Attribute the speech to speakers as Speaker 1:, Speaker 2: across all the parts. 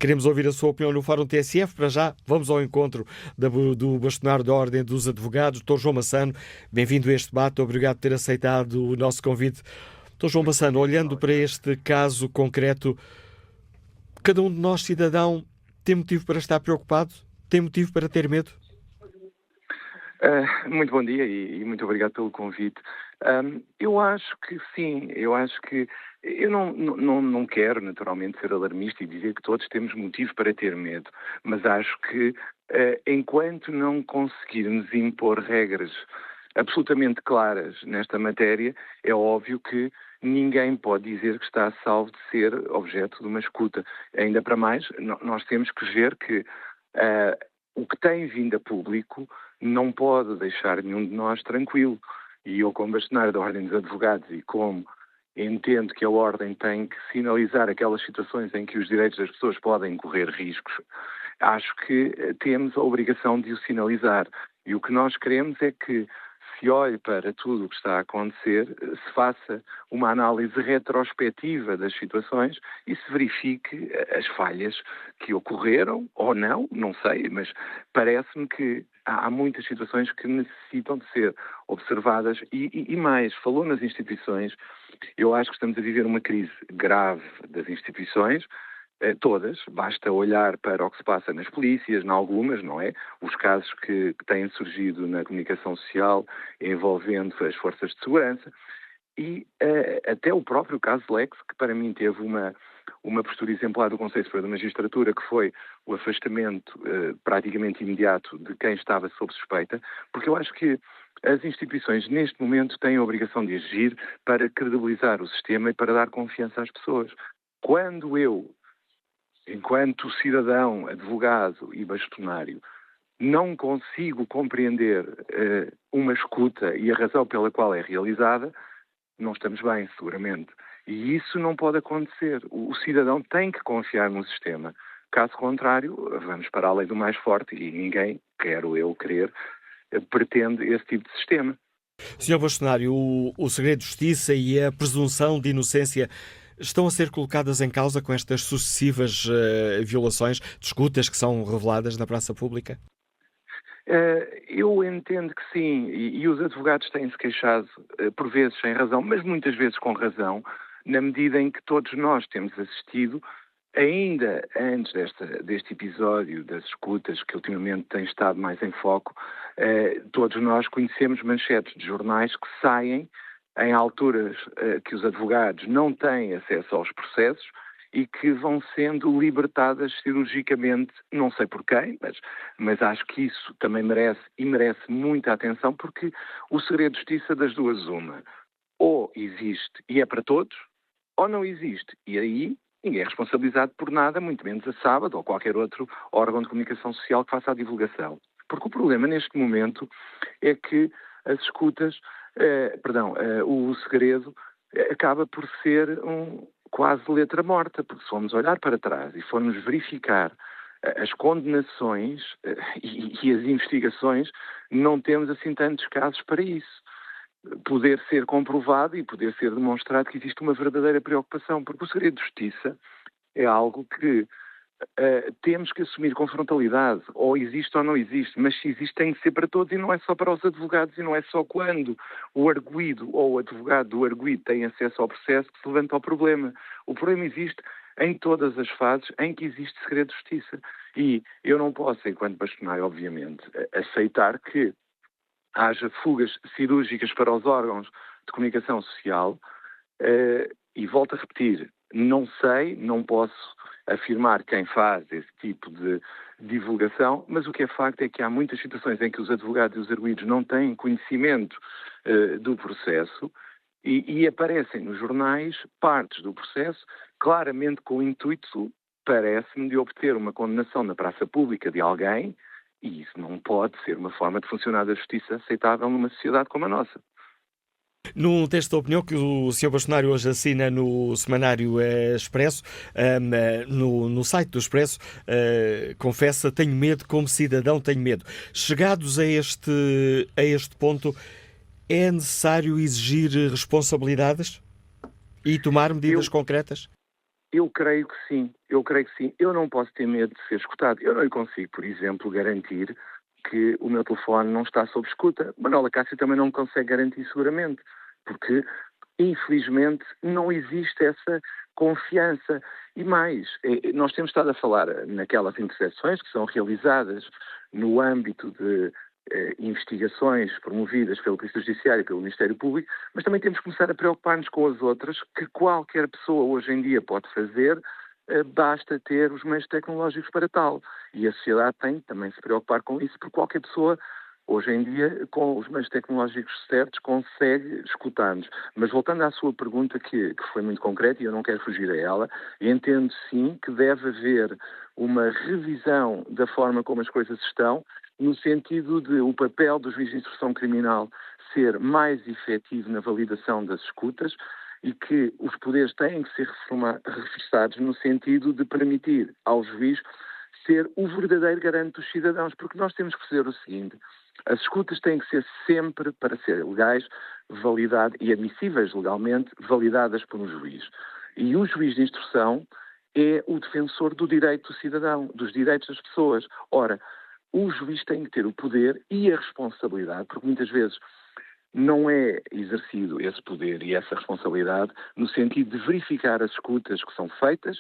Speaker 1: Queremos ouvir a sua opinião no Fórum TSF. Para já, vamos ao encontro do bastonário da Ordem dos Advogados, Dr. João Massano. Bem-vindo a este debate. Obrigado por ter aceitado o nosso convite. Dr. João Massano, olhando para este caso concreto, cada um de nós, cidadão, tem motivo para estar preocupado? Tem motivo para ter medo?
Speaker 2: Muito bom dia e muito obrigado pelo convite. Eu acho que sim, eu não quero naturalmente ser alarmista e dizer que todos temos motivo para ter medo, mas acho que enquanto não conseguirmos impor regras absolutamente claras nesta matéria, é óbvio que ninguém pode dizer que está a salvo de ser objeto de uma escuta. Ainda para mais, nós temos que ver que o que tem vindo a público não pode deixar nenhum de nós tranquilo. E eu, como bastonário da Ordem dos Advogados e como entendo que a Ordem tem que sinalizar aquelas situações em que os direitos das pessoas podem correr riscos, acho que temos a obrigação de o sinalizar. E o que nós queremos é que se olhe para tudo o que está a acontecer, se faça uma análise retrospectiva das situações e se verifique as falhas que ocorreram ou não sei, mas parece-me que há muitas situações que necessitam de ser observadas e mais, falou nas instituições, eu acho que estamos a viver uma crise grave das instituições, todas, basta olhar para o que se passa nas polícias, em algumas, não é? Os casos que têm surgido na comunicação social envolvendo as forças de segurança e até o próprio caso Lex, que para mim teve uma postura exemplar do Conselho Superior da Magistratura, que foi o afastamento praticamente imediato de quem estava sob suspeita, porque eu acho que as instituições neste momento têm a obrigação de agir para credibilizar o sistema e para dar confiança às pessoas. Quando eu, enquanto cidadão, advogado e bastonário, não consigo compreender uma escuta e a razão pela qual é realizada, não estamos bem, seguramente. E isso não pode acontecer. O cidadão tem que confiar no sistema. Caso contrário, vamos para a lei do mais forte e ninguém, quero eu crer, pretende esse tipo de sistema.
Speaker 1: Senhor bastonário, o segredo de justiça e a presunção de inocência estão a ser colocadas em causa com estas sucessivas violações de escutas que são reveladas na praça pública?
Speaker 2: Eu entendo que sim, e os advogados têm-se queixado, por vezes sem razão, mas muitas vezes com razão, na medida em que todos nós temos assistido, ainda antes deste episódio das escutas, que ultimamente tem estado mais em foco, todos nós conhecemos manchetes de jornais que saem em alturas que os advogados não têm acesso aos processos e que vão sendo libertadas cirurgicamente, não sei por quem, mas acho que isso também merece muita atenção, porque o segredo de justiça das duas uma, ou existe e é para todos, ou não existe. E aí ninguém é responsabilizado por nada, muito menos a sábado ou qualquer outro órgão de comunicação social que faça a divulgação. Porque o problema neste momento é que as escutas, o segredo acaba por ser quase letra morta, porque se formos olhar para trás e formos verificar as condenações e as investigações, não temos assim tantos casos para isso. Poder ser comprovado e poder ser demonstrado que existe uma verdadeira preocupação, porque o segredo de justiça é algo que temos que assumir com frontalidade, ou existe ou não existe, mas se existe tem que ser para todos e não é só para os advogados e não é só quando o arguido ou o advogado do arguido tem acesso ao processo que se levanta o problema. O problema existe em todas as fases em que existe segredo de justiça e eu não posso, enquanto bastonário, obviamente, aceitar que haja fugas cirúrgicas para os órgãos de comunicação social e volto a repetir, não sei, não posso afirmar quem faz esse tipo de divulgação, mas o que é facto é que há muitas situações em que os advogados e os arguidos não têm conhecimento do processo e aparecem nos jornais partes do processo, claramente com o intuito, parece-me, de obter uma condenação na praça pública de alguém, e isso não pode ser uma forma de funcionar da justiça aceitável numa sociedade como a nossa.
Speaker 1: Num texto de opinião que o Sr. Bastonário hoje assina no Semanário Expresso, no site do Expresso, confessa: tenho medo, como cidadão tenho medo. Chegados a este ponto, é necessário exigir responsabilidades e tomar medidas concretas?
Speaker 2: Eu creio que sim, eu creio que sim. Eu não posso ter medo de ser escutado. Eu não lhe consigo, por exemplo, garantir que o meu telefone não está sob escuta. Manuela Cássio também não me consegue garantir seguramente, porque, infelizmente, não existe essa confiança. E mais, nós temos estado a falar naquelas interseções que são realizadas no âmbito de investigações promovidas pelo Polícia Judiciária e pelo Ministério Público, mas também temos que começar a preocupar-nos com as outras que qualquer pessoa hoje em dia pode fazer, basta ter os meios tecnológicos para tal. E a sociedade tem também de se preocupar com isso, porque qualquer pessoa, hoje em dia, com os meios tecnológicos certos, consegue escutar-nos. Mas voltando à sua pergunta, que foi muito concreta, e eu não quero fugir a ela, entendo sim que deve haver uma revisão da forma como as coisas estão, no sentido de o papel do juiz de instrução criminal ser mais efetivo na validação das escutas e que os poderes têm que ser reforçados no sentido de permitir ao juiz ser o verdadeiro garante dos cidadãos, porque nós temos que fazer o seguinte: as escutas têm que ser sempre, para serem legais, validadas e admissíveis legalmente, validadas por um juiz. E o juiz de instrução é o defensor do direito do cidadão, dos direitos das pessoas. Ora, o juiz tem que ter o poder e a responsabilidade, porque muitas vezes não é exercido esse poder e essa responsabilidade no sentido de verificar as escutas que são feitas,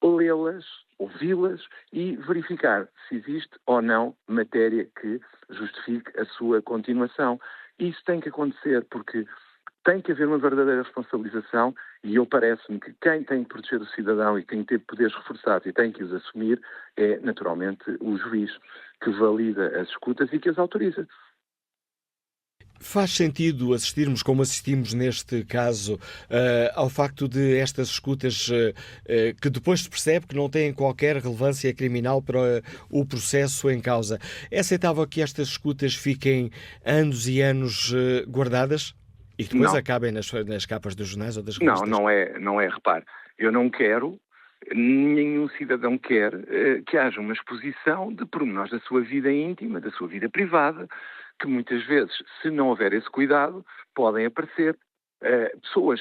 Speaker 2: lê-las, ouvi-las e verificar se existe ou não matéria que justifique a sua continuação. Isso tem que acontecer porque tem que haver uma verdadeira responsabilização e eu parece-me que quem tem que proteger o cidadão e quem tem poderes reforçados e tem que os assumir é, naturalmente, o juiz que valida as escutas e que as autoriza.
Speaker 1: Faz sentido assistirmos, como assistimos neste caso, ao facto de estas escutas que depois se percebe que não têm qualquer relevância criminal para o processo em causa. É aceitável que estas escutas fiquem anos e anos guardadas e que depois
Speaker 2: Não,
Speaker 1: acabem nas capas dos jornais ou das
Speaker 2: não,
Speaker 1: revistas?
Speaker 2: não é, repare, eu não quero, nenhum cidadão quer que haja uma exposição de pormenores da sua vida íntima, da sua vida privada, que muitas vezes, se não houver esse cuidado, podem aparecer pessoas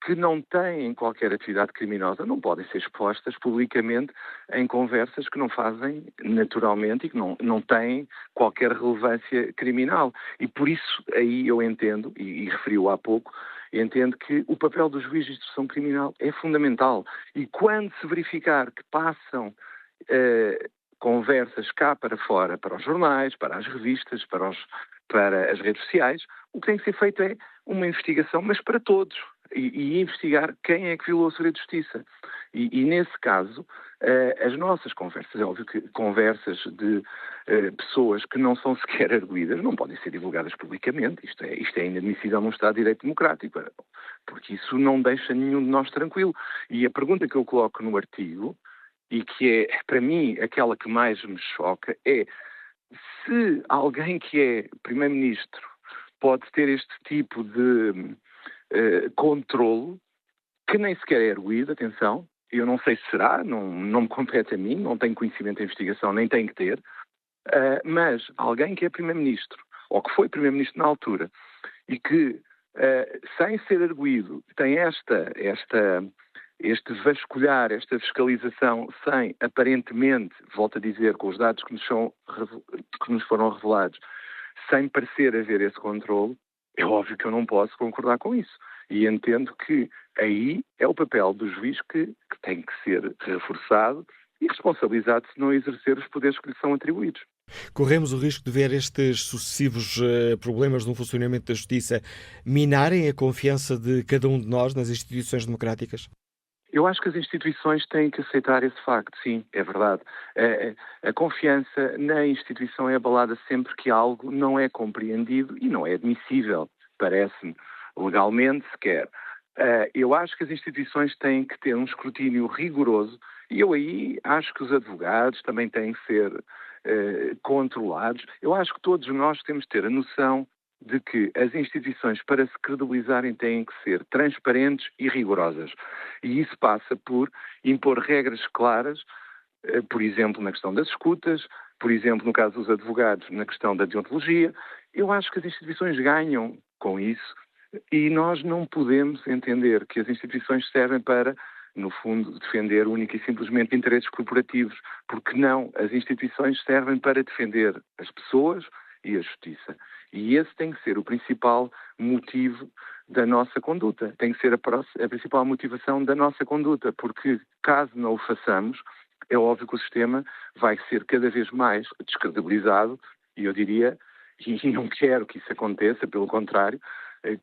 Speaker 2: que não têm qualquer atividade criminosa, não podem ser expostas publicamente em conversas que não fazem naturalmente e que não têm qualquer relevância criminal. E por isso aí eu entendo, e referi-o há pouco, entendo que o papel do juiz de instrução criminal é fundamental. E quando se verificar que passam conversas cá para fora, para os jornais, para as revistas, para as redes sociais, o que tem que ser feito é uma investigação, mas para todos, e investigar quem é que violou o segredo de justiça. E nesse caso, as nossas conversas, é óbvio que conversas de pessoas que não são sequer arguidas não podem ser divulgadas publicamente. Isto é inadmissível num Estado de Direito Democrático, porque isso não deixa nenhum de nós tranquilo. E a pergunta que eu coloco no artigo, e que é, para mim, aquela que mais me choca, é se alguém que é Primeiro-Ministro pode ter este tipo de controle, que nem sequer é arguído, atenção, eu não sei se será, não me compete a mim, não tenho conhecimento de investigação, nem tenho que ter, mas alguém que é Primeiro-Ministro, ou que foi Primeiro-Ministro na altura, e que, sem ser arguído, tem este vasculhar, esta fiscalização sem, aparentemente, volto a dizer, com os dados que nos foram revelados, sem parecer haver esse controle, é óbvio que eu não posso concordar com isso. E entendo que aí é o papel do juiz que tem que ser reforçado e responsabilizado se não exercer os poderes que lhe são atribuídos.
Speaker 1: Corremos o risco de ver estes sucessivos problemas no funcionamento da justiça minarem a confiança de cada um de nós nas instituições democráticas?
Speaker 2: Eu acho que as instituições têm que aceitar esse facto, sim, é verdade. A confiança na instituição é abalada sempre que algo não é compreendido e não é admissível, parece-me, legalmente sequer. Eu acho que as instituições têm que ter um escrutínio rigoroso e eu aí acho que os advogados também têm que ser controlados. Eu acho que todos nós temos de ter a noção de que as instituições, para se credibilizarem, têm que ser transparentes e rigorosas. E isso passa por impor regras claras, por exemplo, na questão das escutas, por exemplo, no caso dos advogados, na questão da deontologia. Eu acho que as instituições ganham com isso e nós não podemos entender que as instituições servem para no fundo, defender única e simplesmente interesses corporativos, porque não, as instituições servem para defender as pessoas e a justiça. E esse tem que ser o principal motivo da nossa conduta, tem que ser a principal motivação da nossa conduta, porque caso não o façamos, é óbvio que o sistema vai ser cada vez mais descredibilizado e eu diria, e não quero que isso aconteça, pelo contrário,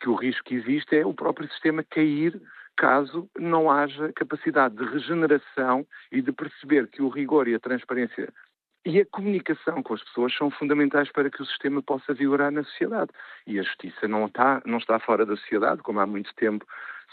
Speaker 2: que o risco que existe é o próprio sistema cair caso não haja capacidade de regeneração e de perceber que o rigor e a transparência e a comunicação com as pessoas são fundamentais para que o sistema possa vigorar na sociedade. E a justiça não está fora da sociedade, como há muito tempo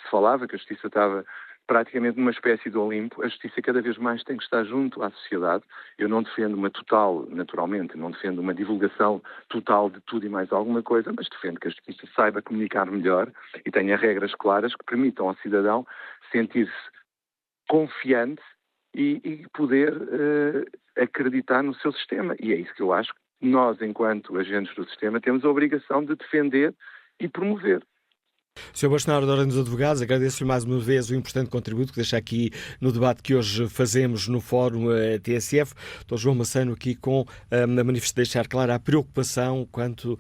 Speaker 2: se falava, que a justiça estava praticamente numa espécie de Olimpo. A justiça cada vez mais tem que estar junto à sociedade. Eu não defendo uma total, naturalmente, não defendo uma divulgação total de tudo e mais alguma coisa, mas defendo que a justiça saiba comunicar melhor e tenha regras claras que permitam ao cidadão sentir-se confiante e poder acreditar no seu sistema. E é isso que eu acho que nós, enquanto agentes do sistema, temos a obrigação de defender e promover.
Speaker 1: Sr. Bastonário da Ordem dos Advogados, agradeço-lhe mais uma vez o importante contributo que deixa aqui no debate que hoje fazemos no Fórum TSF. Dr. João Massano aqui com a deixar clara a preocupação quanto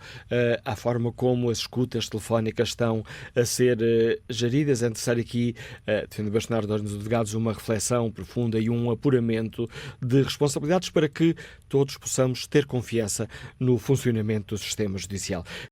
Speaker 1: à forma como as escutas telefónicas estão a ser geridas. É necessário aqui, defendendo o Bastonário da Ordem dos Advogados, uma reflexão profunda e um apuramento de responsabilidades para que todos possamos ter confiança no funcionamento do sistema judicial.